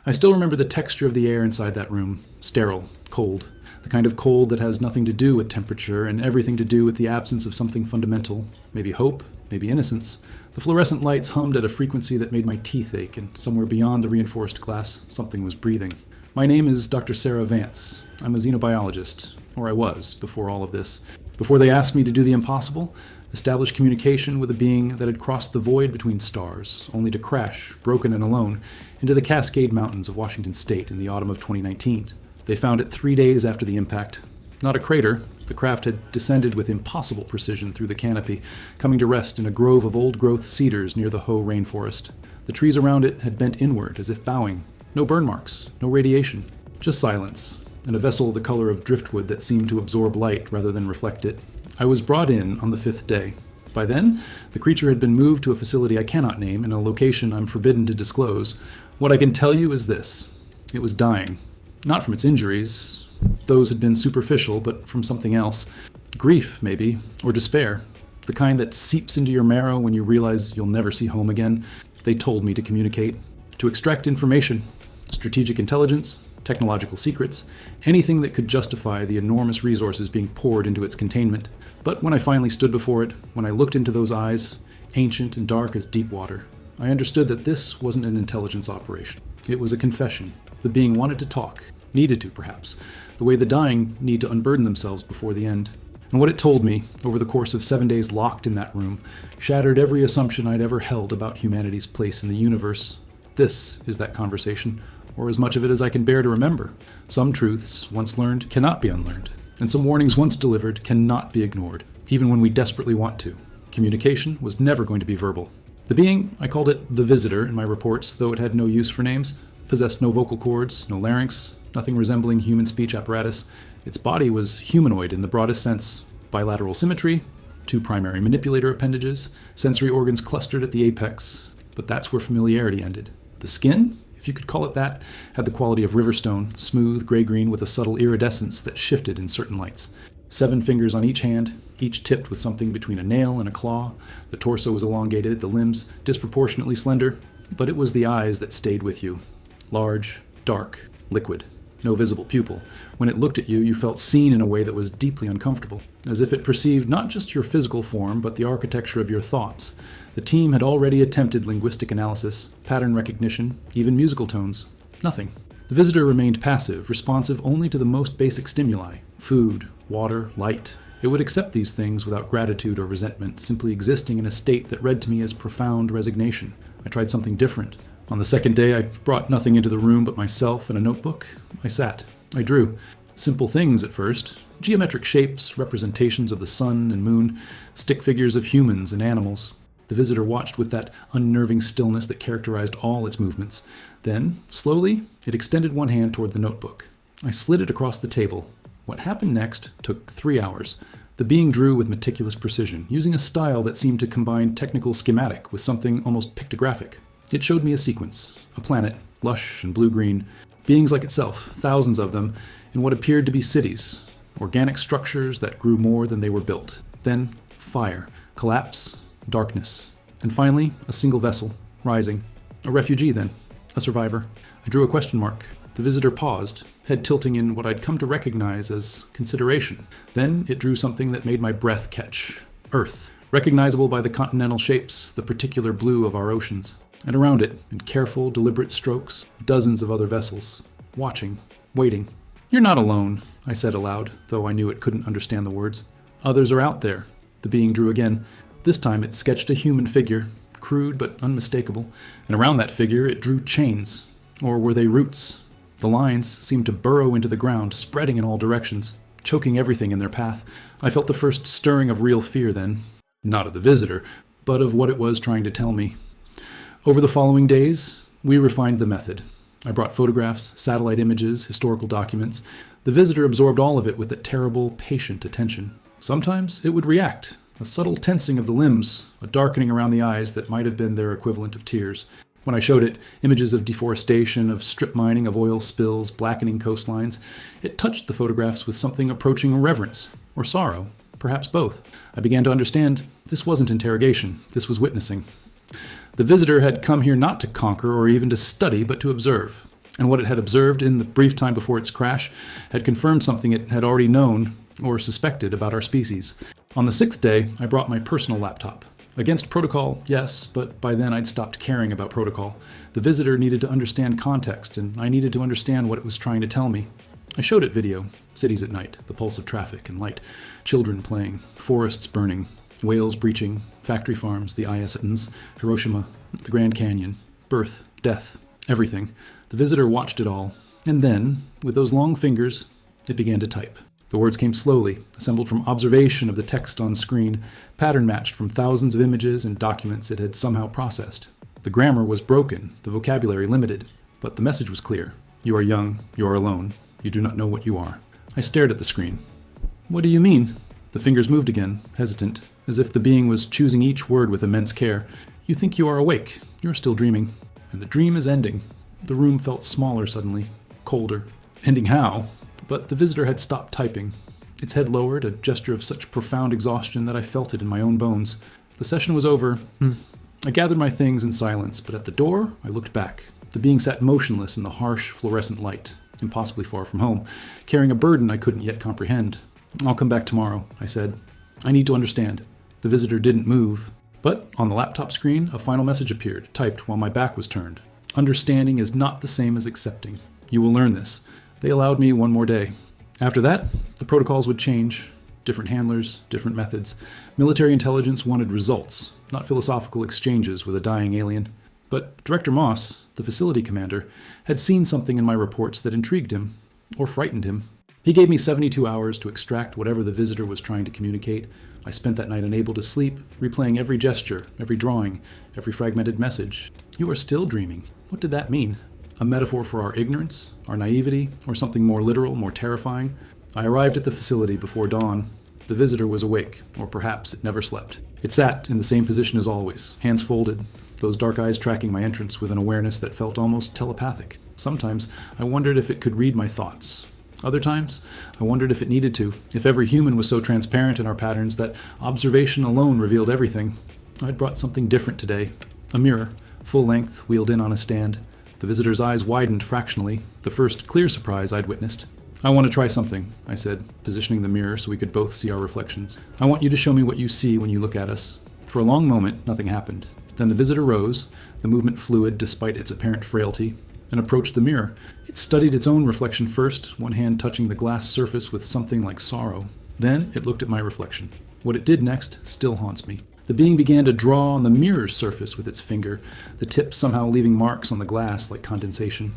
I still remember the texture of the air inside that room, sterile, cold, the kind of cold that has nothing to do with temperature and everything to do with the absence of something fundamental, maybe hope, maybe innocence. The fluorescent lights hummed at a frequency that made my teeth ache, and somewhere beyond the reinforced glass, something was breathing. My name is Dr. Sarah Vance. I'm a xenobiologist, or I was, before all of this. Before they asked me to do the impossible, establish communication with a being that had crossed the void between stars, only to crash, broken and alone, into the Cascade Mountains of Washington State in the autumn of 2019. They found it 3 days after the impact. Not a crater. The craft had descended with impossible precision through the canopy, coming to rest in a grove of old-growth cedars near the Hoh rainforest. The trees around it had bent inward, as if bowing. No burn marks, no radiation, just silence, and a vessel the color of driftwood that seemed to absorb light rather than reflect it. I was brought in on the 5th day. By then, the creature had been moved to a facility I cannot name in a location I'm forbidden to disclose. What I can tell you is this. It was dying. Not from its injuries. Those had been superficial, but from something else. Grief, maybe, or despair. The kind that seeps into your marrow when you realize you'll never see home again. They told me to communicate, to extract information, strategic intelligence, technological secrets, anything that could justify the enormous resources being poured into its containment. But when I finally stood before it, when I looked into those eyes, ancient and dark as deep water, I understood that this wasn't an intelligence operation. It was a confession. The being wanted to talk, needed to perhaps, the way the dying need to unburden themselves before the end. And what it told me, over the course of 7 days locked in that room, shattered every assumption I'd ever held about humanity's place in the universe. This is that conversation, or as much of it as I can bear to remember. Some truths, once learned, cannot be unlearned, and some warnings once delivered cannot be ignored, even when we desperately want to. Communication was never going to be verbal. The being, I called it the Visitor in my reports, though it had no use for names, possessed no vocal cords, no larynx, nothing resembling human speech apparatus. Its body was humanoid in the broadest sense. Bilateral symmetry, 2 primary manipulator appendages, sensory organs clustered at the apex. But that's where familiarity ended. The skin, if you could call it that, had the quality of riverstone, smooth, gray-green with a subtle iridescence that shifted in certain lights. 7 fingers on each hand, each tipped with something between a nail and a claw. The torso was elongated, the limbs disproportionately slender, but it was the eyes that stayed with you. Large, dark, liquid, no visible pupil. When it looked at you, you felt seen in a way that was deeply uncomfortable, as if it perceived not just your physical form, but the architecture of your thoughts. The team had already attempted linguistic analysis, pattern recognition, even musical tones. Nothing. The visitor remained passive, responsive only to the most basic stimuli: food, water, light. It would accept these things without gratitude or resentment, simply existing in a state that read to me as profound resignation. I tried something different. On the 2nd day, I brought nothing into the room but myself and a notebook. I sat. I drew. Simple things at first. Geometric shapes, representations of the sun and moon, stick figures of humans and animals. The visitor watched with that unnerving stillness that characterized all its movements. Then, slowly, it extended one hand toward the notebook. I slid it across the table. What happened next took 3 hours. The being drew with meticulous precision, using a style that seemed to combine technical schematic with something almost pictographic. It showed me a sequence, a planet, lush and blue-green, beings like itself, thousands of them, in what appeared to be cities, organic structures that grew more than they were built. Then, fire, collapse, darkness, and finally, a single vessel, rising. A refugee, then. A survivor. I drew a question mark. The visitor paused, head tilting in what I'd come to recognize as consideration. Then it drew something that made my breath catch. Earth, recognizable by the continental shapes, the particular blue of our oceans. And around it, in careful, deliberate strokes, dozens of other vessels, watching, waiting. "You're not alone," I said aloud, though I knew it couldn't understand the words. "Others are out there." The being drew again. This time it sketched a human figure, crude but unmistakable, and around that figure it drew chains. Or were they roots? The lines seemed to burrow into the ground, spreading in all directions, choking everything in their path. I felt the first stirring of real fear then. Not of the visitor, but of what it was trying to tell me. Over the following days, we refined the method. I brought photographs, satellite images, historical documents. The visitor absorbed all of it with a terrible, patient attention. Sometimes it would react, a subtle tensing of the limbs, a darkening around the eyes that might have been their equivalent of tears. When I showed it images of deforestation, of strip mining, of oil spills, blackening coastlines, it touched the photographs with something approaching reverence, or sorrow, perhaps both. I began to understand this wasn't interrogation, this was witnessing. The visitor had come here not to conquer or even to study, but to observe. And what it had observed in the brief time before its crash had confirmed something it had already known or suspected about our species. On the 6th day, I brought my personal laptop. Against protocol, yes, but by then I'd stopped caring about protocol. The visitor needed to understand context, and I needed to understand what it was trying to tell me. I showed it video: cities at night, the pulse of traffic and light, children playing, forests burning, whales breaching, factory farms, the ISNs, Hiroshima, the Grand Canyon, birth, death, everything. The visitor watched it all, and then, with those long fingers, it began to type. The words came slowly, assembled from observation of the text on screen, pattern-matched from thousands of images and documents it had somehow processed. The grammar was broken, the vocabulary limited, but the message was clear. You are young, you are alone, you do not know what you are. I stared at the screen. What do you mean? The fingers moved again, hesitant, as if the being was choosing each word with immense care. You think you are awake, you are still dreaming, and the dream is ending. The room felt smaller suddenly, colder. Ending how? But the visitor had stopped typing. Its head lowered, a gesture of such profound exhaustion that I felt it in my own bones. The session was over. I gathered my things in silence, but at the door, I looked back. The being sat motionless in the harsh, fluorescent light, impossibly far from home, carrying a burden I couldn't yet comprehend. I'll come back tomorrow, I said. I need to understand. The visitor didn't move. But on the laptop screen, a final message appeared, typed while my back was turned. Understanding is not the same as accepting. You will learn this. They allowed me one more day. After that, the protocols would change. Different handlers, different methods. Military intelligence wanted results, not philosophical exchanges with a dying alien. But Director Moss, the facility commander, had seen something in my reports that intrigued him, or frightened him. He gave me 72 hours to extract whatever the visitor was trying to communicate. I spent that night unable to sleep, replaying every gesture, every drawing, every fragmented message. You are still dreaming. What did that mean? A metaphor for our ignorance, our naivety, or something more literal, more terrifying? I arrived at the facility before dawn. The visitor was awake, or perhaps it never slept. It sat in the same position as always, hands folded, those dark eyes tracking my entrance with an awareness that felt almost telepathic. Sometimes I wondered if it could read my thoughts. Other times, I wondered if it needed to, if every human was so transparent in our patterns that observation alone revealed everything. I'd brought something different today. A mirror, full length, wheeled in on a stand. The visitor's eyes widened fractionally, the first clear surprise I'd witnessed. I want to try something, I said, positioning the mirror so we could both see our reflections. I want you to show me what you see when you look at us. For a long moment, nothing happened. Then the visitor rose, the movement fluid despite its apparent frailty, and approached the mirror. It studied its own reflection first, one hand touching the glass surface with something like sorrow. Then it looked at my reflection. What it did next still haunts me. The being began to draw on the mirror's surface with its finger, the tip somehow leaving marks on the glass like condensation.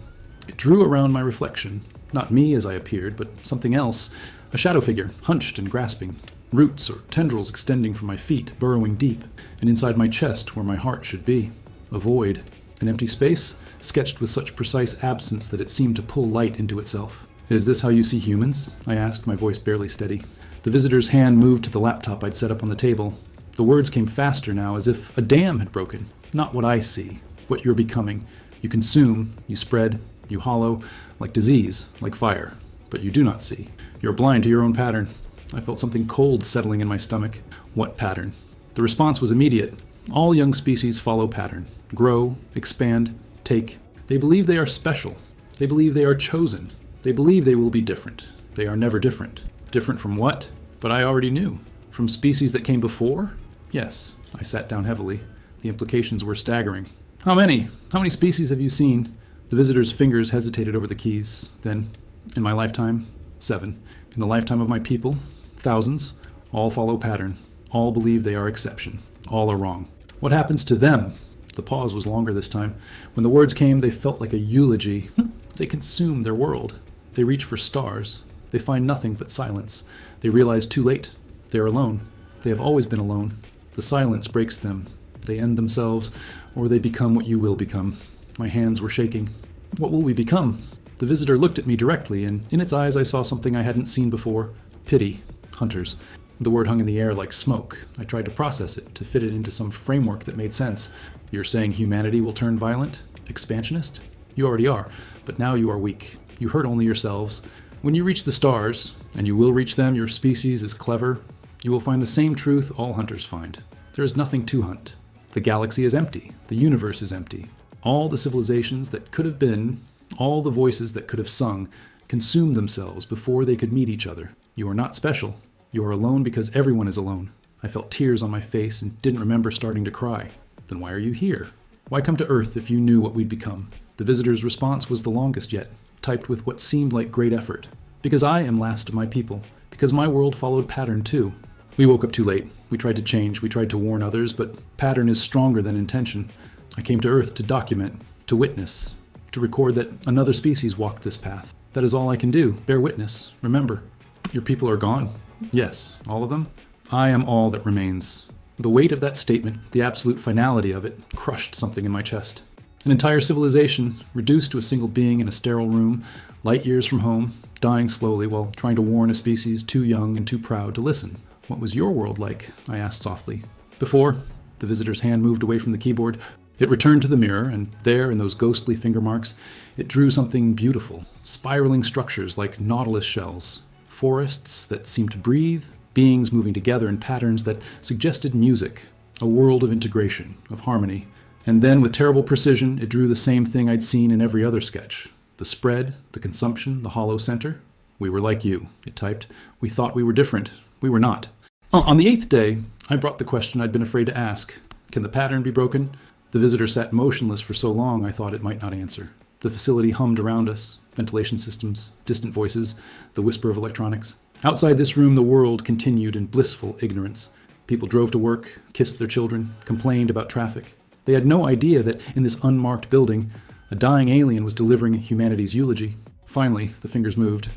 It drew around my reflection, not me as I appeared, but something else, a shadow figure, hunched and grasping, roots or tendrils extending from my feet, burrowing deep, and inside my chest where my heart should be. A void, an empty space, sketched with such precise absence that it seemed to pull light into itself. Is this how you see humans? I asked, my voice barely steady. The visitor's hand moved to the laptop I'd set up on the table. The words came faster now, as if a dam had broken. Not what I see, what you're becoming. You consume, you spread, you hollow, like disease, like fire. But you do not see. You're blind to your own pattern. I felt something cold settling in my stomach. What pattern? The response was immediate. All young species follow pattern. Grow, expand, take. They believe they are special. They believe they are chosen. They believe they will be different. They are never different. Different from what? But I already knew. From species that came before? Yes. I sat down heavily. The implications were staggering. How many? How many species have you seen? The visitor's fingers hesitated over the keys. Then, in my lifetime, 7. In the lifetime of my people, thousands. All follow pattern. All believe they are exception. All are wrong. What happens to them? The pause was longer this time. When the words came, they felt like a eulogy. They consume their world. They reach for stars. They find nothing but silence. They realize too late. They are alone. They have always been alone. The silence breaks them. They end themselves, or they become what you will become. My hands were shaking. What will we become? The visitor looked at me directly, and in its eyes I saw something I hadn't seen before. Pity. Hunters. The word hung in the air like smoke. I tried to process it, to fit it into some framework that made sense. You're saying humanity will turn violent? Expansionist? You already are, but now you are weak. You hurt only yourselves. When you reach the stars, and you will reach them, your species is clever, you will find the same truth all hunters find. There is nothing to hunt. The galaxy is empty. The universe is empty. All the civilizations that could have been All the voices that could have sung consumed themselves before they could meet each other. You are not special. You are alone because everyone is alone. I felt tears on my face and didn't remember starting to cry. Then why are you here? Why come to Earth if you knew what we'd become? The visitor's response was the longest yet, typed with what seemed like great effort. Because I am last of my people. Because my world followed pattern too. We woke up too late. We tried to change. We tried to warn others, but pattern is stronger than intention. I came to Earth to document, to witness, to record that another species walked this path. That is all I can do. Bear witness. Remember. Your people are gone. Yes, all of them. I am all that remains. The weight of that statement, the absolute finality of it, crushed something in my chest. An entire civilization, reduced to a single being in a sterile room, light years from home, dying slowly while trying to warn a species too young and too proud to listen. What was your world like? I asked softly. Before, the visitor's hand moved away from the keyboard. It returned to the mirror, and there, in those ghostly finger marks, it drew something beautiful, spiraling structures like nautilus shells, forests that seemed to breathe, beings moving together in patterns that suggested music, a world of integration, of harmony. And then, with terrible precision, it drew the same thing I'd seen in every other sketch. The spread, the consumption, the hollow center. We were like you, it typed. We thought we were different. We were not. On the 8th day, I brought the question I'd been afraid to ask. Can the pattern be broken? The visitor sat motionless for so long I thought it might not answer. The facility hummed around us, ventilation systems, distant voices, the whisper of electronics. Outside this room, the world continued in blissful ignorance. People drove to work, kissed their children, complained about traffic. They had no idea that in this unmarked building, a dying alien was delivering humanity's eulogy. Finally, the fingers moved.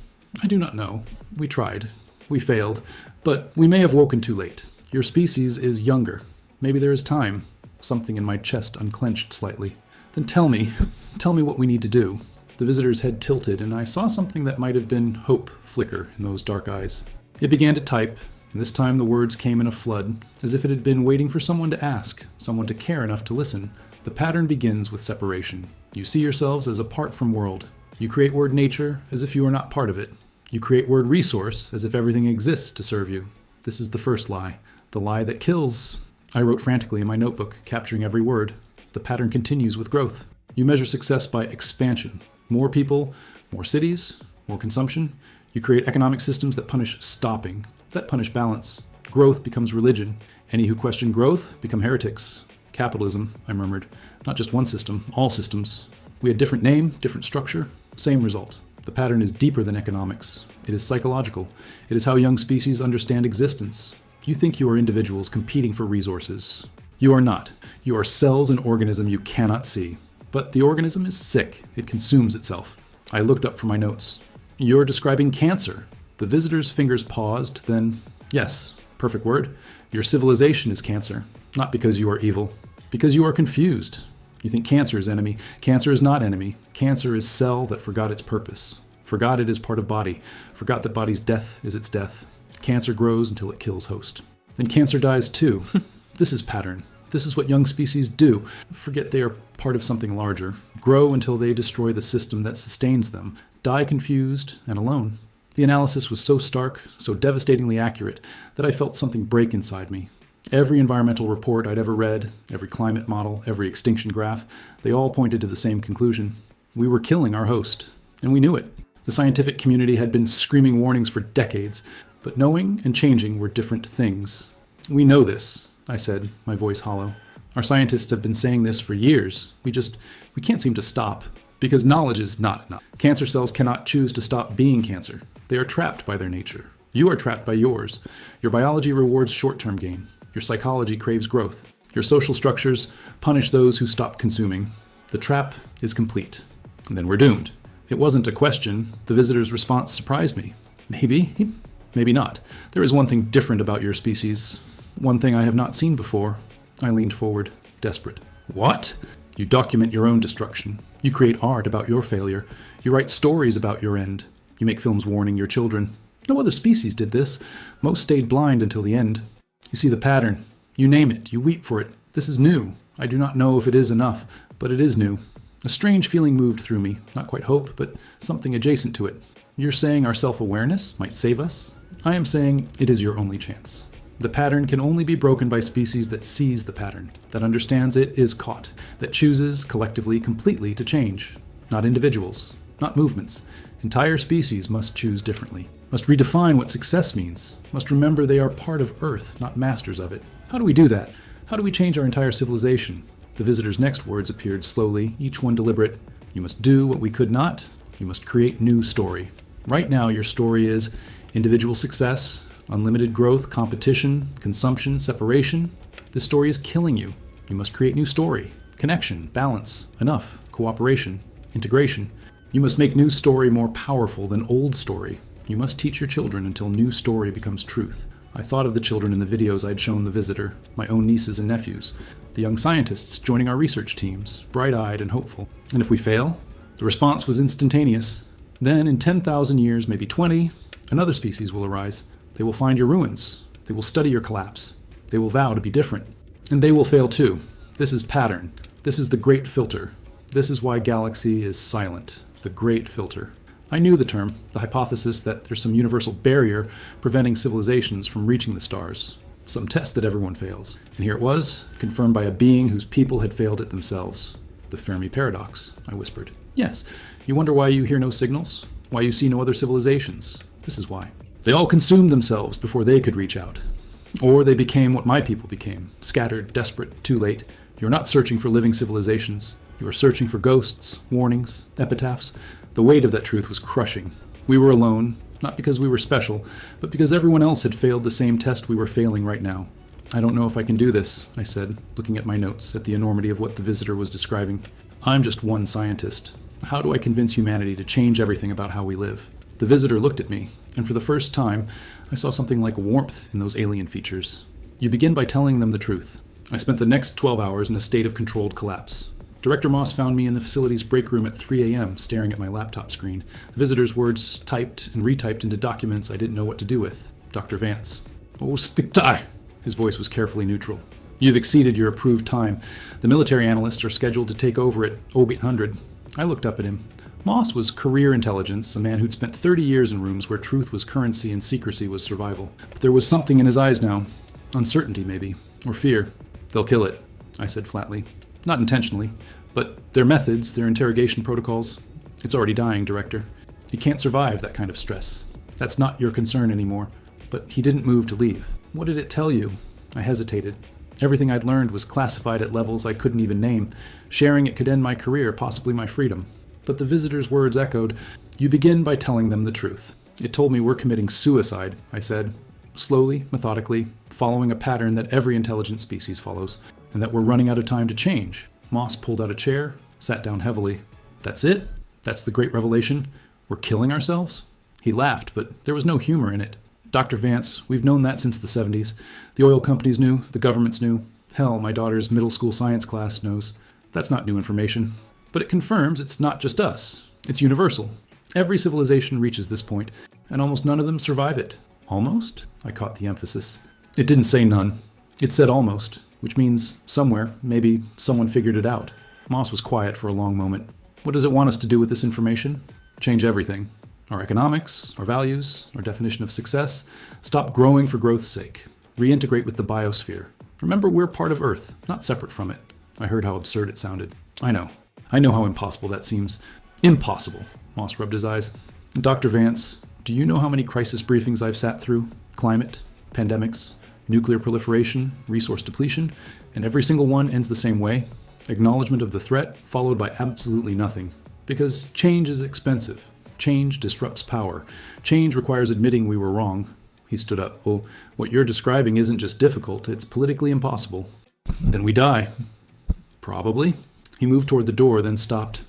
I do not know. We tried. We failed. But we may have woken too late. Your species is younger. Maybe there is time. Something in my chest unclenched slightly. Then tell me what we need to do. The visitor's head tilted, and I saw something that might have been hope flicker in those dark eyes. It began to type, and this time the words came in a flood, as if it had been waiting for someone to ask, someone to care enough to listen. The pattern begins with separation. You see yourselves as apart from world. You create word nature as if you are not part of it. You create word resource as if everything exists to serve you. This is the first lie, the lie that kills. I wrote frantically in my notebook, capturing every word. The pattern continues with growth. You measure success by expansion. More people, more cities, more consumption. You create economic systems that punish stopping, that punish balance. Growth becomes religion. Any who question growth become heretics. Capitalism, I murmured. Not just one system, all systems. We had different name, different structure, same result. The pattern is deeper than economics. It is psychological. It is how young species understand existence. You think you are individuals competing for resources. You are not. You are cells in organism you cannot see. But the organism is sick. It consumes itself. I looked up from my notes. You're describing cancer. The visitor's fingers paused, then, yes, perfect word. Your civilization is cancer. Not because you are evil. Because you are confused. You think cancer is enemy. Cancer is not enemy. Cancer is cell that forgot its purpose. Forgot it is part of body. Forgot that body's death is its death. Cancer grows until it kills host. Then cancer dies too. This is pattern. This is what young species do. Forget they are part of something larger. Grow until they destroy the system that sustains them. Die confused and alone. The analysis was so stark, so devastatingly accurate, that I felt something break inside me. Every environmental report I'd ever read, every climate model, every extinction graph, they all pointed to the same conclusion. We were killing our host, and we knew it. The scientific community had been screaming warnings for decades, but knowing and changing were different things. We know this, I said, my voice hollow. Our scientists have been saying this for years. We can't seem to stop, because knowledge is not enough. Cancer cells cannot choose to stop being cancer. They are trapped by their nature. You are trapped by yours. Your biology rewards short-term gain. Your psychology craves growth. Your social structures punish those who stop consuming. The trap is complete. And then we're doomed. It wasn't a question. The visitor's response surprised me. Maybe, maybe not. There is one thing different about your species. One thing I have not seen before. I leaned forward, desperate. What? You document your own destruction. You create art about your failure. You write stories about your end. You make films warning your children. No other species did this. Most stayed blind until the end. You see the pattern. You name it. You weep for it. This is new. I do not know if it is enough, but it is new. A strange feeling moved through me. Not quite hope, but something adjacent to it. You're saying our self-awareness might save us? I am saying it is your only chance. The pattern can only be broken by species that sees the pattern, that understands it is caught, that chooses, collectively, completely, to change. not individuals, not movements. Entire species must choose differently, must redefine what success means, must remember they are part of Earth, not masters of it. How do we do that? How do we change our entire civilization? The visitor's next words appeared slowly, each one deliberate. You must do what we could not. You must create new story. Right now, your story is individual success, unlimited growth, competition, consumption, separation. This story is killing you. You must create new story. Connection, balance, enough, cooperation, integration. You must make new story more powerful than old story. You must teach your children until new story becomes truth. I thought of the children in the videos I'd shown the visitor, my own nieces and nephews, the young scientists joining our research teams, bright-eyed and hopeful. And if we fail? The response was instantaneous. Then, in 10,000 years, maybe 20, another species will arise. They will find your ruins. They will study your collapse. They will vow to be different. And they will fail too. This is pattern. This is the great filter. This is why galaxy is silent. The great filter. I knew the term, the hypothesis that there's some universal barrier preventing civilizations from reaching the stars. Some test that everyone fails. And here it was, confirmed by a being whose people had failed it themselves. The Fermi paradox, I whispered. Yes, you wonder why you hear no signals? Why you see no other civilizations? This is why. They all consumed themselves before they could reach out. Or they became what my people became, scattered, desperate, too late. You're not searching for living civilizations. You are searching for ghosts, warnings, epitaphs. The weight of that truth was crushing. We were alone, not because we were special, but because everyone else had failed the same test we were failing right now. I don't know if I can do this, I said, looking at my notes, at the enormity of what the visitor was describing. I'm just one scientist. How do I convince humanity to change everything about how we live? The visitor looked at me, and for the first time, I saw something like warmth in those alien features. You begin by telling them the truth. I spent the next 12 hours in a state of controlled collapse. Director Moss found me in the facility's break room at 3 a.m., staring at my laptop screen. The visitor's words typed and retyped into documents I didn't know what to do with. Dr. Vance. Oh, spictai! His voice was carefully neutral. You've exceeded your approved time. The military analysts are scheduled to take over at 0800. I looked up at him. Moss was career intelligence, a man who'd spent 30 years in rooms where truth was currency and secrecy was survival. But there was something in his eyes now. Uncertainty, maybe. Or fear. They'll kill it, I said flatly. Not intentionally, but their methods, their interrogation protocols, it's already dying, Director. He can't survive that kind of stress. That's not your concern anymore. But he didn't move to leave. What did it tell you? I hesitated. Everything I'd learned was classified at levels I couldn't even name. Sharing it could end my career, possibly my freedom. But the visitor's words echoed. You begin by telling them the truth. It told me we're committing suicide, I said, slowly, methodically, following a pattern that every intelligent species follows, and that we're running out of time to change. Moss pulled out a chair, sat down heavily. That's it? That's the great revelation? We're killing ourselves? He laughed, but there was no humor in it. Dr. Vance, we've known that since the 70s. The oil companies knew, the governments knew. Hell, my daughter's middle school science class knows. That's not new information. But it confirms it's not just us. It's universal. Every civilization reaches this point, and almost none of them survive it. Almost? I caught the emphasis. It didn't say none. It said almost, which means somewhere, maybe someone figured it out. Moss was quiet for a long moment. What does it want us to do with this information? Change everything. Our economics, our values, our definition of success. Stop growing for growth's sake. Reintegrate with the biosphere. Remember, we're part of Earth, not separate from it. I heard how absurd it sounded. I know how impossible that seems. Impossible. Moss rubbed his eyes. Dr. Vance, do you know how many crisis briefings I've sat through? Climate, pandemics, nuclear proliferation, resource depletion, and every single one ends the same way. Acknowledgement of the threat, followed by absolutely nothing. Because change is expensive. Change disrupts power. Change requires admitting we were wrong. He stood up. Oh, what you're describing isn't just difficult, it's politically impossible. Then we die. Probably. He moved toward the door, then stopped.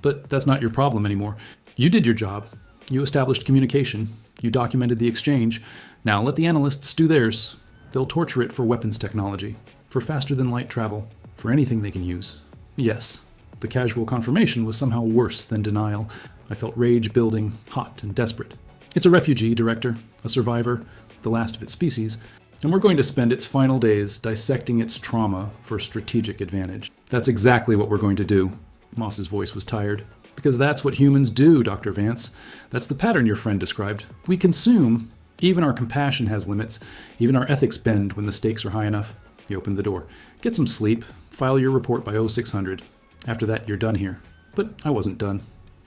But that's not your problem anymore. You did your job. You established communication. You documented the exchange. Now let the analysts do theirs. They'll torture it for weapons technology, for faster-than-light travel, for anything they can use. Yes, the casual confirmation was somehow worse than denial. I felt rage building, hot and desperate. It's a refugee, Director, a survivor, the last of its species, and we're going to spend its final days dissecting its trauma for strategic advantage. That's exactly what we're going to do. Moss's voice was tired. Because that's what humans do, Dr. Vance. That's the pattern your friend described. We consume. Even our compassion has limits. Even our ethics bend when the stakes are high enough. He opened the door. Get some sleep. File your report by 0600. After that, you're done here. But I wasn't done.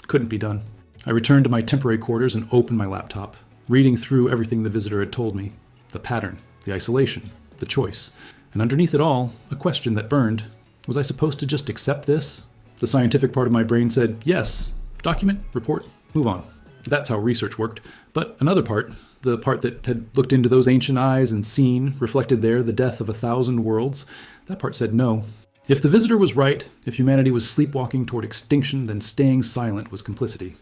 Couldn't be done. I returned to my temporary quarters and opened my laptop, reading through everything the visitor had told me. The pattern, the isolation, the choice. And underneath it all, a question that burned. Was I supposed to just accept this? The scientific part of my brain said, yes, document, report, move on. That's how research worked. But another part, the part that had looked into those ancient eyes and seen, reflected there, the death of 1,000 worlds, that part said no. If the visitor was right, if humanity was sleepwalking toward extinction, then staying silent was complicity.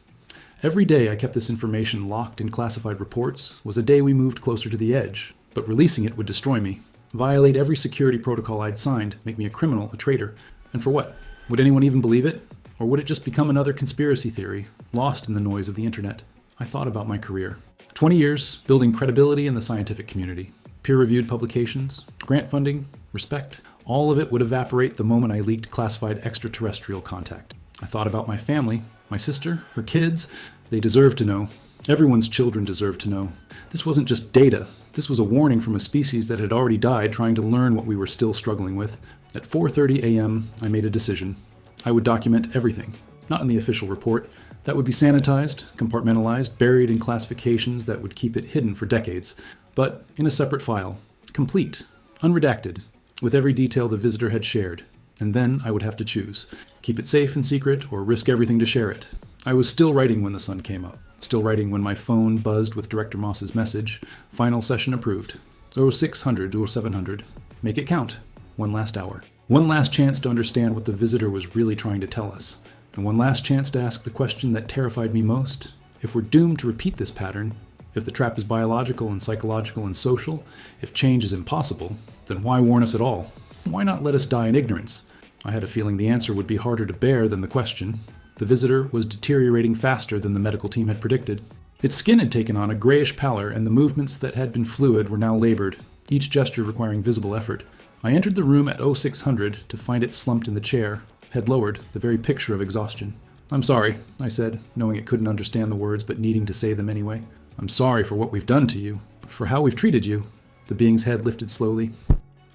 Every day I kept this information locked in classified reports was a day we moved closer to the edge, but releasing it would destroy me, violate every security protocol I'd signed, make me a criminal, a traitor. And for what? Would anyone even believe it? Or would it just become another conspiracy theory, lost in the noise of the internet? I thought about my career. 20 years building credibility in the scientific community, peer-reviewed publications, grant funding, respect. All of it would evaporate the moment I leaked classified extraterrestrial contact. I thought about my family, my sister, her kids. They deserve to know. Everyone's children deserve to know. This wasn't just data. This was a warning from a species that had already died trying to learn what we were still struggling with. At 4:30 a.m., I made a decision. I would document everything. Not in the official report. That would be sanitized, compartmentalized, buried in classifications that would keep it hidden for decades. But in a separate file. Complete. Unredacted. With every detail the visitor had shared. And then I would have to choose. Keep it safe and secret, or risk everything to share it. I was still writing when the sun came up. Still writing when my phone buzzed with Director Moss's message. Final session approved. 0600 to 0700. Make it count. One last hour. One last chance to understand what the visitor was really trying to tell us. And one last chance to ask the question that terrified me most. If we're doomed to repeat this pattern, if the trap is biological and psychological and social, if change is impossible, then why warn us at all? Why not let us die in ignorance? I had a feeling the answer would be harder to bear than the question. The visitor was deteriorating faster than the medical team had predicted. Its skin had taken on a grayish pallor, and the movements that had been fluid were now labored, each gesture requiring visible effort. I entered the room at 0600 to find it slumped in the chair, head lowered, the very picture of exhaustion. I'm sorry, I said, knowing it couldn't understand the words but needing to say them anyway. I'm sorry for what we've done to you, for how we've treated you. The being's head lifted slowly.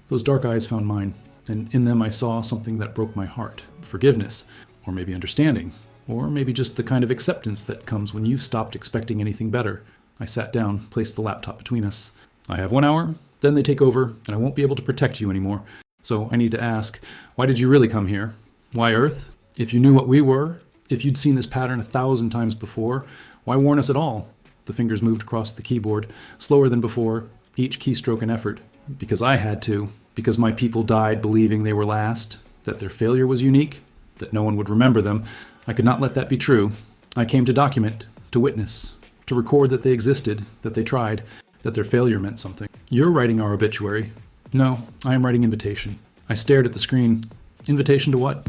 Those dark eyes found mine, and in them I saw something that broke my heart. Forgiveness, or maybe understanding, or maybe just the kind of acceptance that comes when you've stopped expecting anything better. I sat down, placed the laptop between us. I have 1 hour, then they take over, and I won't be able to protect you anymore. So I need to ask, why did you really come here? Why Earth? If you knew what we were, if you'd seen this pattern 1,000 times before, why warn us at all? The fingers moved across the keyboard, slower than before, each keystroke an effort. Because I had to. Because my people died believing they were last. That their failure was unique. That no one would remember them. I could not let that be true. I came to document, to witness, to record that they existed, that they tried, that their failure meant something. You're writing our obituary. No, I am writing invitation. I stared at the screen. Invitation to what?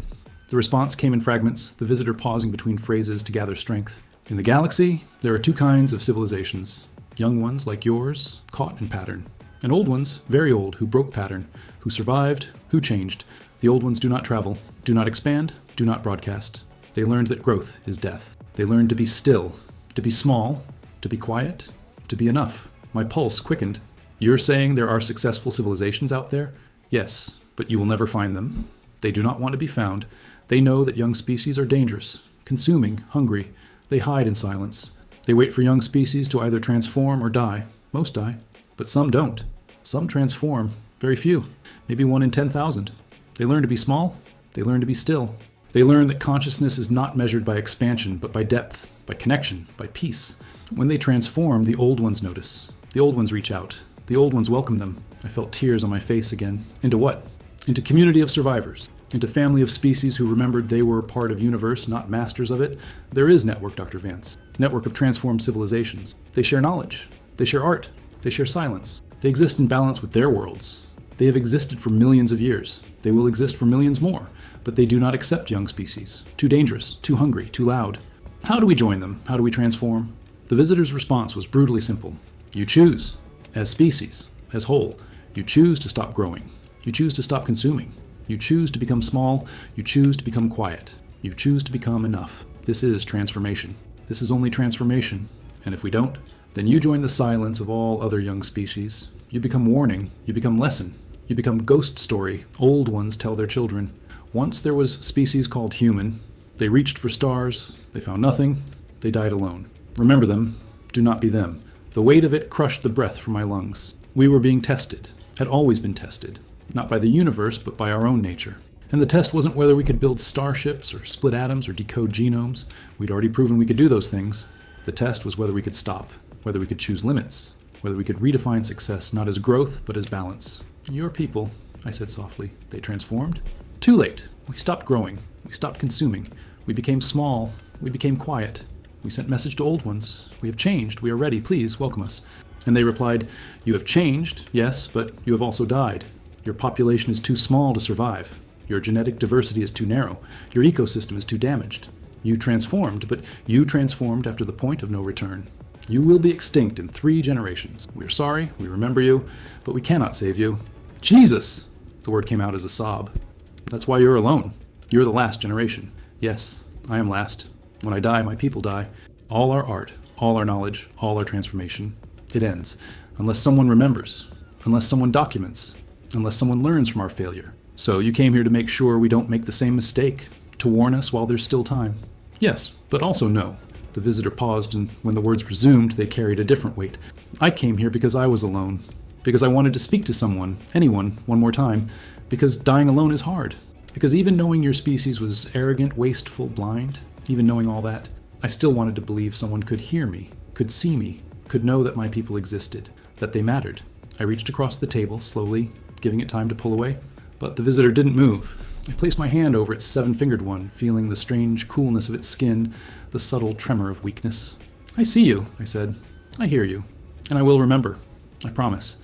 The response came in fragments, the visitor pausing between phrases to gather strength. In the galaxy, there are two kinds of civilizations. Young ones like yours, caught in pattern. And old ones, very old, who broke pattern, who survived, who changed. The old ones do not travel, do not expand, do not broadcast. They learned that growth is death. They learned to be still, to be small, to be quiet, to be enough. My pulse quickened. You're saying there are successful civilizations out there? Yes, but you will never find them. They do not want to be found. They know that young species are dangerous, consuming, hungry. They hide in silence. They wait for young species to either transform or die. Most die, but some don't. Some transform. Very few. Maybe 1 in 10,000. They learn to be small. They learn to be still. They learn that consciousness is not measured by expansion, but by depth, by connection, by peace. When they transform, the old ones notice. The old ones reach out. The old ones welcome them. I felt tears on my face again. Into what? Into community of survivors. Into family of species who remembered they were a part of universe, not masters of it. There is network, Dr. Vance. Network of transformed civilizations. They share knowledge. They share art. They share silence. They exist in balance with their worlds. They have existed for millions of years. They will exist for millions more. But they do not accept young species. Too dangerous, too hungry, too loud. How do we join them? How do we transform? The visitor's response was brutally simple. You choose. As species, as whole. You choose to stop growing. You choose to stop consuming. You choose to become small. You choose to become quiet. You choose to become enough. This is transformation. This is only transformation. And if we don't, then you join the silence of all other young species. You become warning. You become lesson. You become ghost story. Old ones tell their children. Once there was species called human. They reached for stars. They found nothing. They died alone. Remember them. Do not be them. The weight of it crushed the breath from my lungs. We were being tested. Had always been tested. Not by the universe, but by our own nature. And the test wasn't whether we could build starships or split atoms or decode genomes. We'd already proven we could do those things. The test was whether we could stop, whether we could choose limits, whether we could redefine success not as growth, but as balance. Your people, I said softly, they transformed. Too late. We stopped growing. We stopped consuming. We became small. We became quiet. We sent message to old ones. We have changed. We are ready. Please welcome us. And they replied, you have changed, yes, but you have also died. Your population is too small to survive. Your genetic diversity is too narrow. Your ecosystem is too damaged. You transformed, but you transformed after the point of no return. You will be extinct in 3 generations. We are sorry, we remember you, but we cannot save you. Jesus! The word came out as a sob. That's why you're alone. You're the last generation. Yes, I am last. When I die, my people die. All our art, all our knowledge, all our transformation. It ends. Unless someone remembers. Unless someone documents. Unless someone learns from our failure. So you came here to make sure we don't make the same mistake, to warn us while there's still time. Yes, but also no. The visitor paused, and when the words resumed, they carried a different weight. I came here because I was alone, because I wanted to speak to someone, anyone, one more time, because dying alone is hard, because even knowing your species was arrogant, wasteful, blind, even knowing all that, I still wanted to believe someone could hear me, could see me, could know that my people existed, that they mattered. I reached across the table, slowly, giving it time to pull away. But the visitor didn't move. I placed my hand over its 7-fingered one, feeling the strange coolness of its skin, the subtle tremor of weakness. I see you, I said. I hear you. And I will remember. I promise.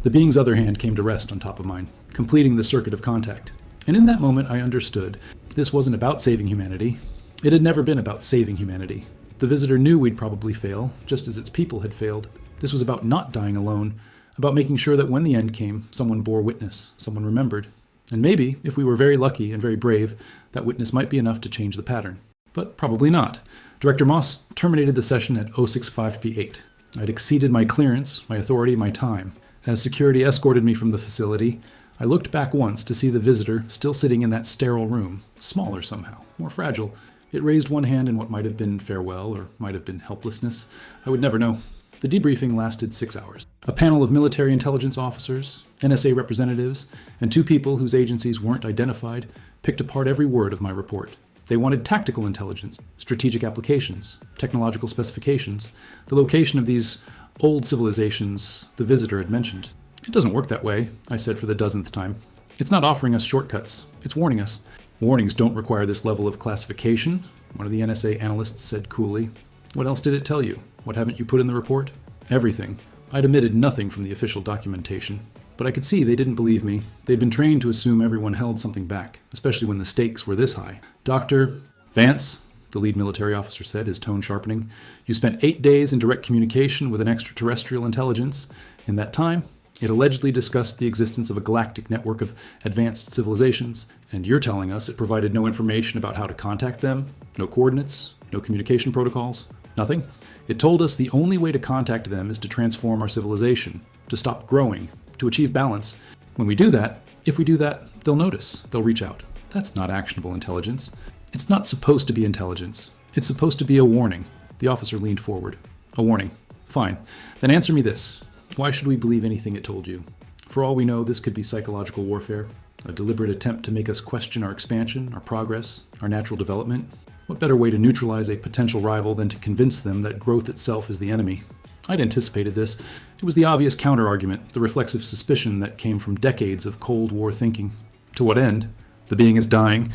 The being's other hand came to rest on top of mine, completing the circuit of contact. And in that moment I understood. This wasn't about saving humanity. It had never been about saving humanity. The visitor knew we'd probably fail, just as its people had failed. This was about not dying alone, about making sure that when the end came, someone bore witness, someone remembered. And maybe, if we were very lucky and very brave, that witness might be enough to change the pattern. But probably not. Director Moss terminated the session at 065P8. I'd exceeded my clearance, my authority, my time. As security escorted me from the facility, I looked back once to see the visitor still sitting in that sterile room, smaller somehow, more fragile. It raised one hand in what might have been farewell or might have been helplessness. I would never know. The debriefing lasted 6 hours. A panel of military intelligence officers, NSA representatives, and 2 people whose agencies weren't identified picked apart every word of my report. They wanted tactical intelligence, strategic applications, technological specifications, the location of these old civilizations the visitor had mentioned. It doesn't work that way, I said for the dozenth time. It's not offering us shortcuts. It's warning us. Warnings don't require this level of classification, one of the NSA analysts said coolly. What else did it tell you? What haven't you put in the report? Everything. I'd omitted nothing from the official documentation. But I could see they didn't believe me. They'd been trained to assume everyone held something back, especially when the stakes were this high. Dr. Vance, the lead military officer said, his tone sharpening, you spent 8 days in direct communication with an extraterrestrial intelligence. In that time, it allegedly discussed the existence of a galactic network of advanced civilizations, and you're telling us it provided no information about how to contact them, no coordinates, no communication protocols, nothing? It told us the only way to contact them is to transform our civilization, to stop growing, to achieve balance. When we do that, if we do that, they'll notice, they'll reach out. That's not actionable intelligence. It's not supposed to be intelligence. It's supposed to be a warning. The officer leaned forward. A warning. Fine. Then answer me this. Why should we believe anything it told you? For all we know, this could be psychological warfare, a deliberate attempt to make us question our expansion, our progress, our natural development. What better way to neutralize a potential rival than to convince them that growth itself is the enemy? I'd anticipated this. It was the obvious counter-argument, the reflexive suspicion that came from decades of Cold War thinking. To what end? The being is dying.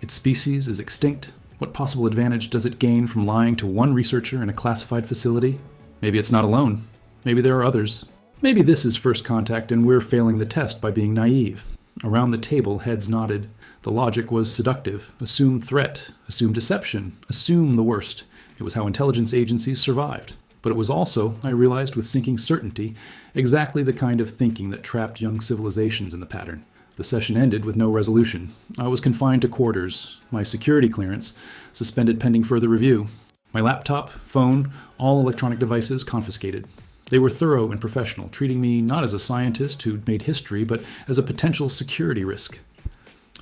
Its species is extinct. What possible advantage does it gain from lying to one researcher in a classified facility? Maybe it's not alone. Maybe there are others. Maybe this is first contact and we're failing the test by being naive. Around the table, heads nodded. The logic was seductive. Assume threat. Assume deception. Assume the worst. It was how intelligence agencies survived. But it was also, I realized with sinking certainty, exactly the kind of thinking that trapped young civilizations in the pattern. The session ended with no resolution. I was confined to quarters, my security clearance suspended pending further review. My laptop, phone, all electronic devices confiscated. They were thorough and professional, treating me not as a scientist who'd made history, but as a potential security risk.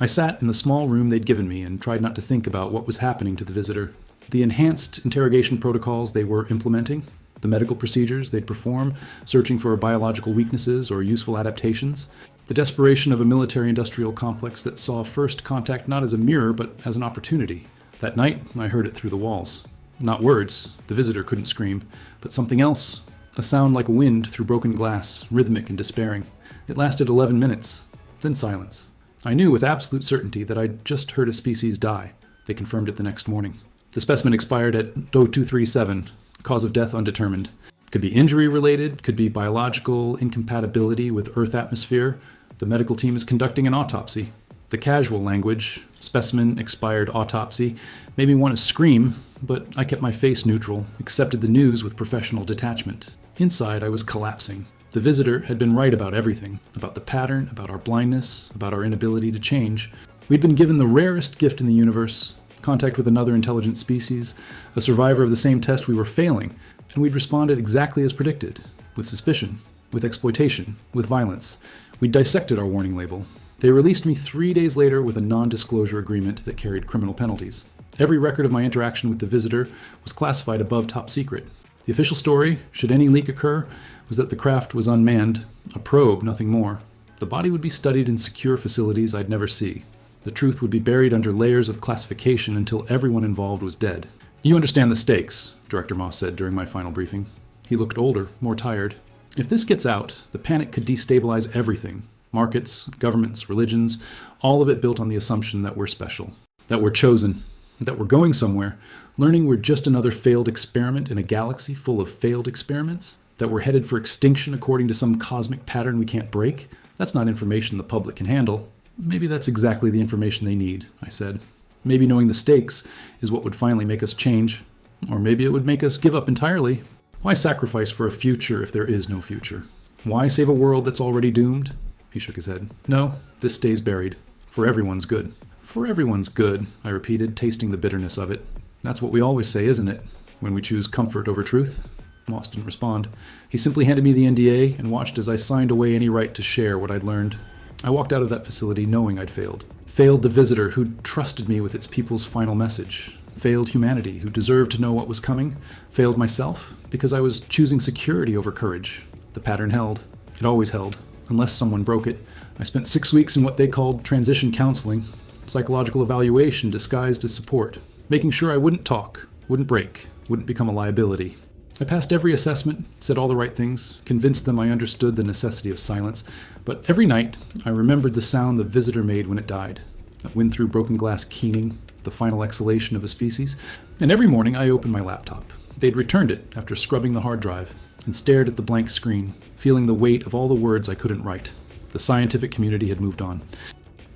I sat in the small room they'd given me and tried not to think about what was happening to the visitor. The enhanced interrogation protocols they were implementing, the medical procedures they'd perform, searching for biological weaknesses or useful adaptations, the desperation of a military-industrial complex that saw first contact not as a mirror but as an opportunity. That night, I heard it through the walls. Not words, the visitor couldn't scream, but something else. A sound like wind through broken glass, rhythmic and despairing. It lasted 11 minutes, then silence. I knew with absolute certainty that I'd just heard a species die. They confirmed it the next morning. The specimen expired at 0237, cause of death undetermined. Could be injury-related, could be biological incompatibility with Earth atmosphere. The medical team is conducting an autopsy. The casual language, specimen expired autopsy, made me want to scream, but I kept my face neutral, accepted the news with professional detachment. Inside, I was collapsing. The visitor had been right about everything, about the pattern, about our blindness, about our inability to change. We'd been given the rarest gift in the universe, contact with another intelligent species, a survivor of the same test we were failing, and we'd responded exactly as predicted, with suspicion, with exploitation, with violence. We'd dissected our warning label. They released me 3 days later with a non-disclosure agreement that carried criminal penalties. Every record of my interaction with the visitor was classified above top secret. The official story, should any leak occur, was that the craft was unmanned, a probe, nothing more. The body would be studied in secure facilities I'd never see. The truth would be buried under layers of classification until everyone involved was dead. You understand the stakes, Director Moss said during my final briefing. He looked older, more tired. If this gets out, the panic could destabilize everything. Markets, governments, religions, all of it built on the assumption that we're special, that we're chosen, that we're going somewhere, learning we're just another failed experiment in a galaxy full of failed experiments, that we're headed for extinction according to some cosmic pattern we can't break. That's not information the public can handle. Maybe that's exactly the information they need, I said. Maybe knowing the stakes is what would finally make us change. Or maybe it would make us give up entirely. Why sacrifice for a future if there is no future? Why save a world that's already doomed? He shook his head. No, this stays buried. For everyone's good. For everyone's good, I repeated, tasting the bitterness of it. That's what we always say, isn't it? When we choose comfort over truth? Moss didn't respond. He simply handed me the NDA and watched as I signed away any right to share what I'd learned. I walked out of that facility knowing I'd failed. Failed the visitor who'd trusted me with its people's final message. Failed humanity, who deserved to know what was coming. Failed myself, because I was choosing security over courage. The pattern held. It always held, unless someone broke it. I spent 6 weeks in what they called transition counseling, psychological evaluation disguised as support, making sure I wouldn't talk, wouldn't break, wouldn't become a liability. I passed every assessment, said all the right things, convinced them I understood the necessity of silence, but every night I remembered the sound the visitor made when it died, that wind through broken glass keening, the final exhalation of a species, and every morning I opened my laptop. They'd returned it after scrubbing the hard drive, and stared at the blank screen, feeling the weight of all the words I couldn't write. The scientific community had moved on.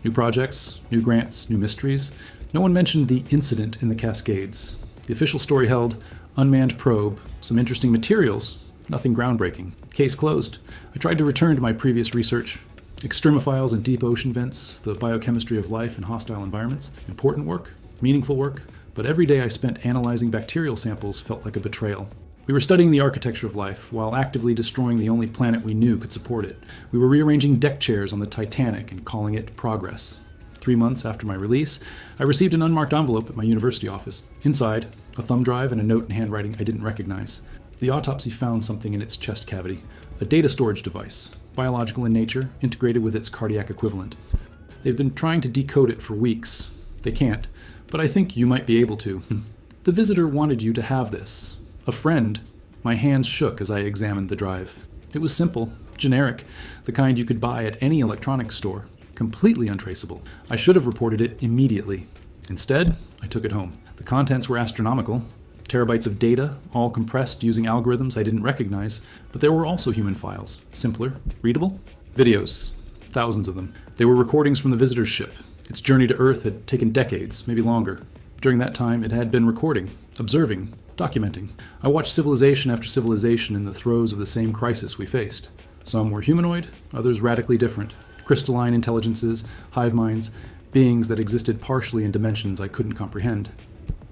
New projects, new grants, new mysteries. No one mentioned the incident in the Cascades. The official story held unmanned probe, some interesting materials, nothing groundbreaking. Case closed. I tried to return to my previous research. Extremophiles and deep ocean vents, the biochemistry of life in hostile environments. Important work, meaningful work, but every day I spent analyzing bacterial samples felt like a betrayal. We were studying the architecture of life while actively destroying the only planet we knew could support it. We were rearranging deck chairs on the Titanic and calling it progress. 3 months after my release, I received an unmarked envelope at my university office. Inside, a thumb drive and a note in handwriting I didn't recognize. The autopsy found something in its chest cavity, a data storage device, biological in nature, integrated with its cardiac equivalent. They've been trying to decode it for weeks. They can't, but I think you might be able to. The visitor wanted you to have this. A friend. My hands shook as I examined the drive. It was simple, generic, the kind you could buy at any electronics store. Completely untraceable. I should have reported it immediately. Instead, I took it home. The contents were astronomical. Terabytes of data, all compressed using algorithms I didn't recognize, but there were also human files. Simpler, readable. Videos. Thousands of them. They were recordings from the visitor's ship. Its journey to Earth had taken decades, maybe longer. During that time, it had been recording, observing, documenting. I watched civilization after civilization in the throes of the same crisis we faced. Some were humanoid, others radically different. Crystalline intelligences, hive minds, beings that existed partially in dimensions I couldn't comprehend.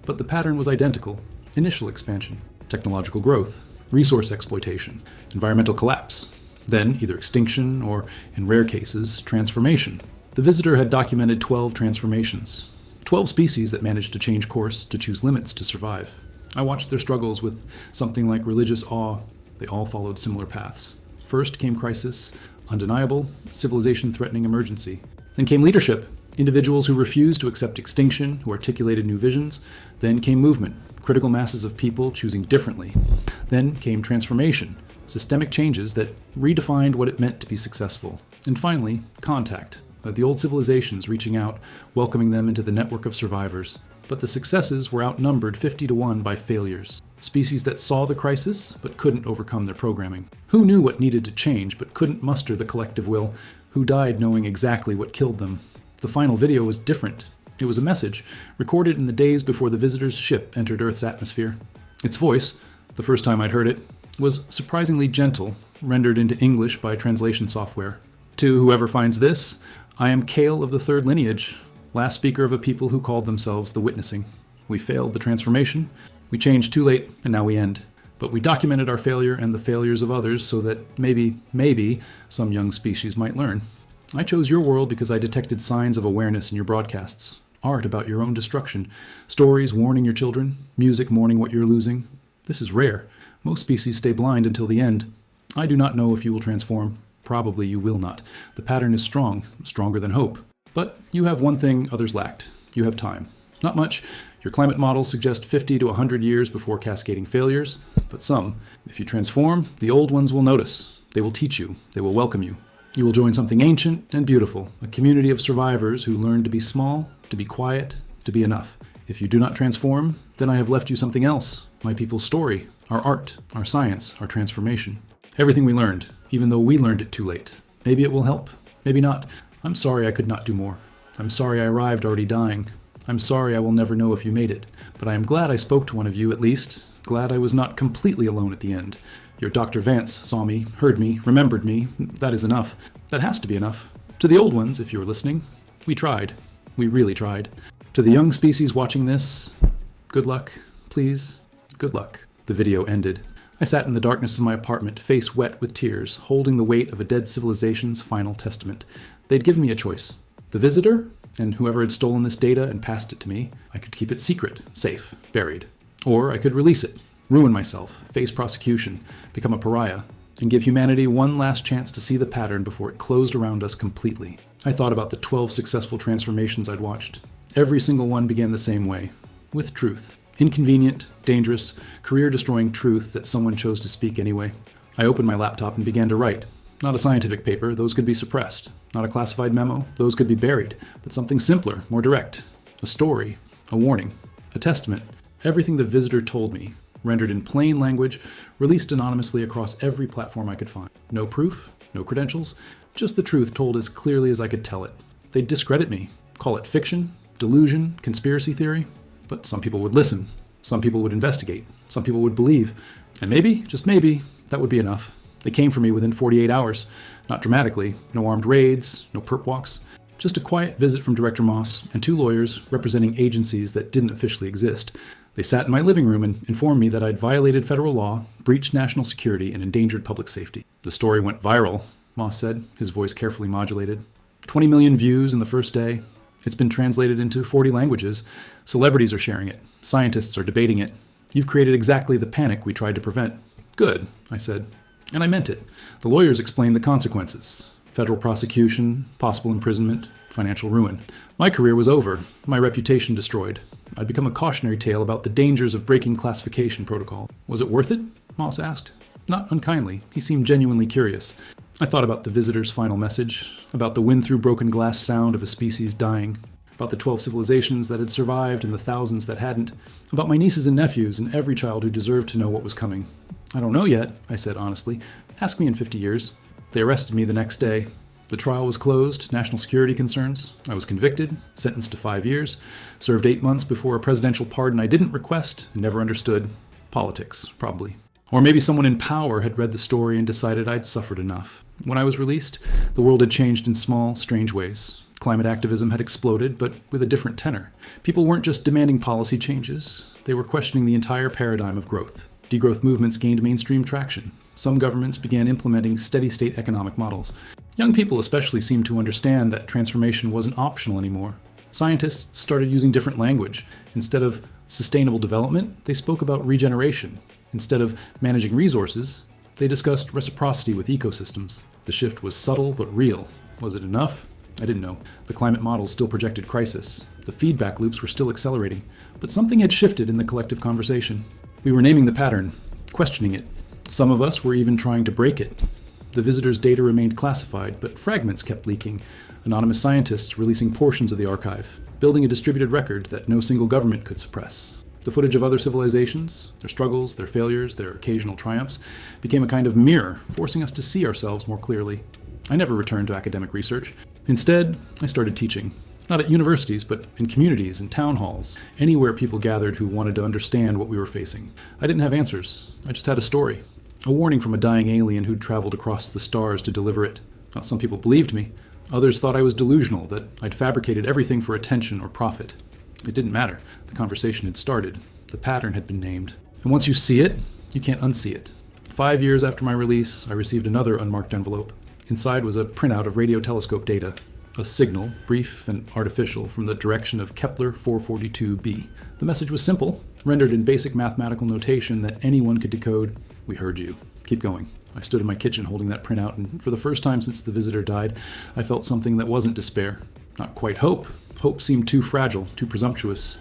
But the pattern was identical. Initial expansion, technological growth, resource exploitation, environmental collapse, then either extinction or, in rare cases, transformation. The The visitor had documented 12 transformations, 12 species that managed to change course, to choose limits to survive. I watched their struggles with something like religious awe. They all followed similar paths. First came crisis, undeniable, civilization-threatening emergency. Then came leadership, individuals who refused to accept extinction, who articulated new visions. Then came movement, critical masses of people choosing differently. Then came transformation, systemic changes that redefined what it meant to be successful. And finally, contact, the old civilizations reaching out, welcoming them into the network of survivors. But the successes were outnumbered 50-1 by failures. Species that saw the crisis, but couldn't overcome their programming. Who knew what needed to change, but couldn't muster the collective will? Who died knowing exactly what killed them? The final video was different. It was a message, recorded in the days before the visitor's ship entered Earth's atmosphere. Its voice, the first time I'd heard it, was surprisingly gentle, rendered into English by translation software. To whoever finds this, I am Kale of the Third Lineage, last speaker of a people who called themselves the Witnessing. We failed the transformation. We changed too late, and now we end. But we documented our failure and the failures of others so that maybe, some young species might learn. I chose your world because I detected signs of awareness in your broadcasts. Art about your own destruction. Stories warning your children. Music mourning what you're losing. This is rare. Most species stay blind until the end. I do not know if you will transform. Probably you will not. The pattern is strong, stronger than hope. But you have one thing others lacked. You have time. Not much. Your climate models suggest 50 to 100 years before cascading failures, but some. If you transform, the old ones will notice. They will teach you. They will welcome you. You will join something ancient and beautiful, a community of survivors who learn to be small, to be quiet, to be enough. If you do not transform, then I have left you something else, my people's story, our art, our science, our transformation. Everything we learned, even though we learned it too late. Maybe it will help, maybe not. I'm sorry I could not do more. I'm sorry I arrived already dying. I'm sorry I will never know if you made it, but I am glad I spoke to one of you at least, glad I was not completely alone at the end. Your Dr. Vance saw me, heard me, remembered me. That is enough. That has to be enough. To the old ones, if you are listening, we tried. We really tried. To the young species watching this, good luck, please. Good luck. The video ended. I sat in the darkness of my apartment, face wet with tears, holding the weight of a dead civilization's final testament. They'd given me a choice. The visitor, and whoever had stolen this data and passed it to me, I could keep it secret, safe, buried. Or I could release it, ruin myself, face prosecution, become a pariah, and give humanity one last chance to see the pattern before it closed around us completely. I thought about the 12 successful transformations I'd watched. Every single one began the same way, with truth. Inconvenient, dangerous, career-destroying truth that someone chose to speak anyway. I opened my laptop and began to write. Not a scientific paper, those could be suppressed. Not a classified memo, those could be buried. But something simpler, more direct. A story, a warning, a testament. Everything the visitor told me, rendered in plain language, released anonymously across every platform I could find. No proof, no credentials, just the truth told as clearly as I could tell it. They'd discredit me, call it fiction, delusion, conspiracy theory. But some people would listen, some people would investigate, some people would believe. And maybe, just maybe, that would be enough. They came for me within 48 hours. Not dramatically, no armed raids, no perp walks. Just a quiet visit from Director Moss and 2 lawyers representing agencies that didn't officially exist. They sat in my living room and informed me that I'd violated federal law, breached national security, and endangered public safety. The story went viral, Moss said, his voice carefully modulated. 20 million views in the first day. It's been translated into 40 languages. Celebrities are sharing it. Scientists are debating it. You've created exactly the panic we tried to prevent. Good, I said. And I meant it. The lawyers explained the consequences. Federal prosecution, possible imprisonment, financial ruin. My career was over, my reputation destroyed. I'd become a cautionary tale about the dangers of breaking classification protocol. Was it worth it? Moss asked. Not unkindly. He seemed genuinely curious. I thought about the visitor's final message, about the wind-through-broken-glass sound of a species dying, about the 12 civilizations that had survived and the thousands that hadn't, about my nieces and nephews and every child who deserved to know what was coming. I don't know yet, I said honestly. Ask me in 50 years. They arrested me the next day. The trial was closed, national security concerns. I was convicted, sentenced to 5 years, served 8 months before a presidential pardon I didn't request and never understood. Politics, probably. Or maybe someone in power had read the story and decided I'd suffered enough. When I was released, the world had changed in small, strange ways. Climate activism had exploded, but with a different tenor. People weren't just demanding policy changes. They were questioning the entire paradigm of growth. Degrowth movements gained mainstream traction. Some governments began implementing steady-state economic models. Young people especially seemed to understand that transformation wasn't optional anymore. Scientists started using different language. Instead of sustainable development, they spoke about regeneration. Instead of managing resources, they discussed reciprocity with ecosystems. The shift was subtle but real. Was it enough? I didn't know. The climate models still projected crisis. The feedback loops were still accelerating. But something had shifted in the collective conversation. We were naming the pattern, questioning it. Some of us were even trying to break it. The visitors' data remained classified, but fragments kept leaking. Anonymous scientists releasing portions of the archive, building a distributed record that no single government could suppress. The footage of other civilizations, their struggles, their failures, their occasional triumphs, became a kind of mirror, forcing us to see ourselves more clearly. I never returned to academic research. Instead, I started teaching. Not at universities, but in communities and town halls, anywhere people gathered who wanted to understand what we were facing. I didn't have answers. I just had a story. A warning from a dying alien who'd traveled across the stars to deliver it. Now, some people believed me. Others thought I was delusional, that I'd fabricated everything for attention or profit. It didn't matter. The conversation had started. The pattern had been named. And once you see it, you can't unsee it. 5 years after my release, I received another unmarked envelope. Inside was a printout of radio telescope data. A signal, brief and artificial, from the direction of Kepler 442b. The message was simple, rendered in basic mathematical notation that anyone could decode. We heard you. Keep going. I stood in my kitchen holding that printout, and for the first time since the visitor died, I felt something that wasn't despair. Not quite hope. Hope seemed too fragile, too presumptuous.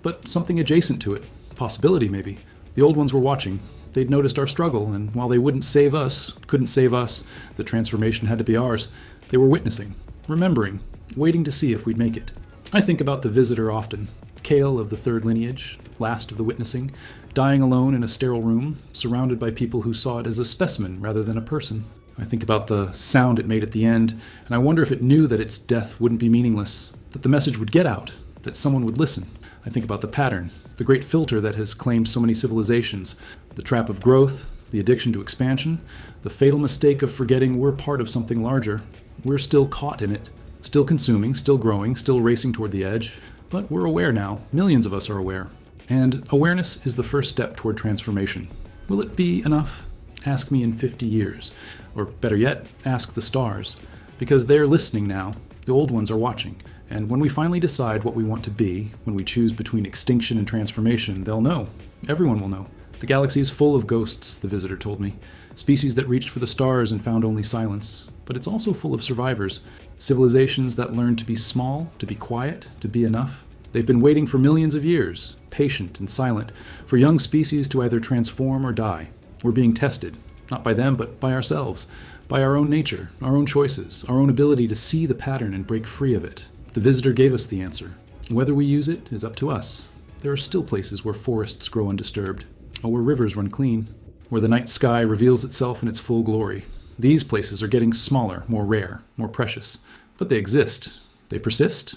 But something adjacent to it. Possibility, maybe. The old ones were watching. They'd noticed our struggle, and while they couldn't save us, the transformation had to be ours. They were witnessing, remembering, waiting to see if we'd make it. I think about the visitor often. Kale of the third lineage, last of the witnessing, dying alone in a sterile room, surrounded by people who saw it as a specimen rather than a person. I think about the sound it made at the end, and I wonder if it knew that its death wouldn't be meaningless, that the message would get out, that someone would listen. I think about the pattern, the great filter that has claimed so many civilizations, the trap of growth, the addiction to expansion, the fatal mistake of forgetting we're part of something larger. We're still caught in it, still consuming, still growing, still racing toward the edge. But we're aware now. Millions of us are aware. And awareness is the first step toward transformation. Will it be enough? Ask me in 50 years. Or better yet, ask the stars. Because they're listening now. The old ones are watching. And when we finally decide what we want to be, when we choose between extinction and transformation, they'll know. Everyone will know. The galaxy is full of ghosts, the visitor told me. Species that reached for the stars and found only silence. But it's also full of survivors. Civilizations that learned to be small, to be quiet, to be enough. They've been waiting for millions of years, patient and silent, for young species to either transform or die. We're being tested, not by them, but by ourselves, by our own nature, our own choices, our own ability to see the pattern and break free of it. The visitor gave us the answer. Whether we use it is up to us. There are still places where forests grow undisturbed, or where rivers run clean, where the night sky reveals itself in its full glory. These places are getting smaller, more rare, more precious. But they exist. They persist.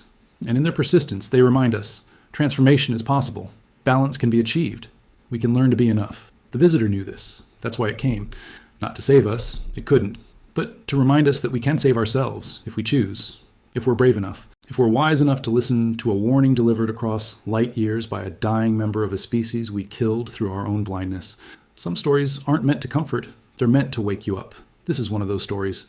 And in their persistence, they remind us transformation is possible. Balance can be achieved. We can learn to be enough. The visitor knew this. That's why it came. Not to save us. It couldn't. But to remind us that we can save ourselves, if we choose. If we're brave enough. If we're wise enough to listen to a warning delivered across light years by a dying member of a species we killed through our own blindness. Some stories aren't meant to comfort. They're meant to wake you up. This is one of those stories.